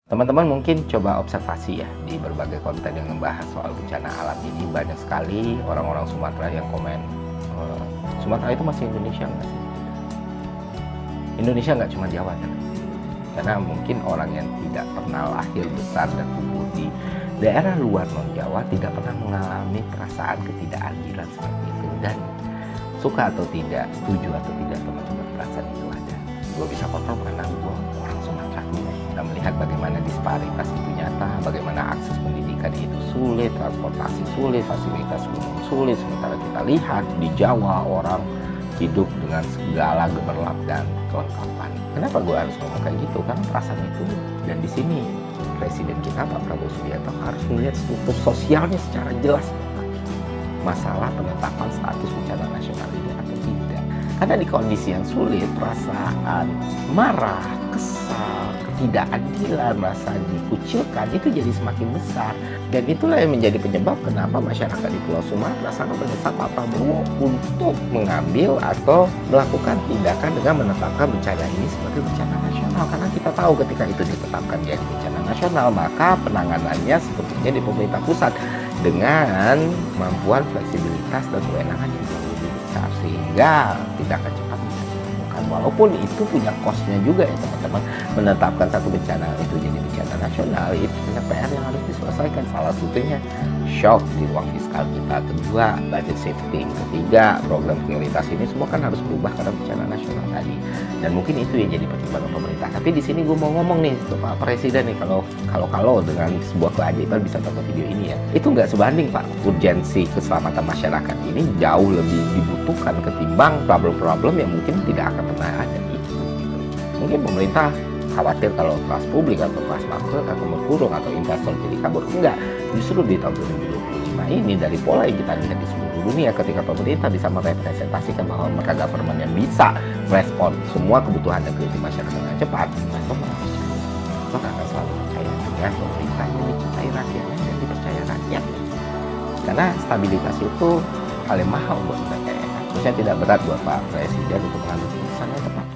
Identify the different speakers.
Speaker 1: Teman-teman mungkin coba observasi ya di berbagai konten yang membahas soal bencana alam ini, banyak sekali orang-orang Sumatera yang komen, Sumatera itu masih Indonesia nggak sih? Indonesia nggak cuma Jawa kan? Karena mungkin orang yang tidak pernah lahir besar dan tumbuh di daerah luar non-Jawa tidak pernah mengalami perasaan ketidakadilan seperti itu. Dan suka atau tidak, setuju atau tidak, teman-teman, perasaan itu ada. Gue bisa confirm karena gue orang Sumatera. Kita melihat bagaimana disparitas itu nyata, bagaimana akses pendidikan itu sulit, transportasi sulit, fasilitas umum sulit. Sementara kita lihat di Jawa orang hidup dengan segala gemerlap dan kelengkapan. Kenapa gue harus ngomong kayak gitu? Karena perasaan itu, dan di sini Presiden kita Pak Prabowo Subianto harus melihat struktur sosialnya secara jelas. Masalah penetapan status bencana nasional ini atau tidak. Karena di kondisi yang sulit, perasaan marah, kesal, ketidakadilan, rasa dikucilkan itu jadi semakin besar. Dan itulah yang menjadi penyebab kenapa masyarakat di Pulau Sumatera sangat mendesak Pak Prabowo untuk mengambil atau melakukan tindakan dengan menetapkan bencana ini sebagai bencana nasional. Karena kita tahu ketika itu ditetapkan jadi bencana nasional, maka penanganannya sepertinya di pemerintah pusat dengan kemampuan fleksibilitas dan kewenangan yang jauh lebih besar, sehingga tindakan cepat bisa dilakukan. Walaupun itu punya cost-nya juga ya teman-teman, menetapkan satu bencana itu jadi bencana nasional, itu punya PR yang harus diselesaikan. Salah satunya shock di ruang fiskal kita, kedua budget shifting, ketiga program prioritas ini semua kan harus berubah karena bencana nasional tadi. Dan mungkin itu yang jadi pertimbangan pemerintah. Tapi di sini gue mau ngomong nih ke Pak Presiden nih, kalau dengan sebuah keajaiban bisa tonton video ini ya, itu nggak sebanding Pak. Urgensi keselamatan masyarakat ini jauh lebih dibutuhkan ketimbang problem-problem yang mungkin tidak akan pernah ada. Mungkin pemerintah khawatir kalau trust publik atau trust market atau berkurang atau investor jadi kabur. Enggak, justru di tahun 2025 ini dari pola yang kita lihat di seluruh dunia, ketika pemerintah bisa merepresentasikan bahwa mereka government yang bisa respon semua kebutuhan dan krisis masyarakat dengan cepat, maka akan selalu percaya dengan pemerintah yang dicintai rakyatnya dan dipercaya rakyat. Karena stabilitas itu hal yang mahal buat mereka ya. Maksudnya tidak berat buat Pak Presiden untuk mengambil keputusan yang tepat.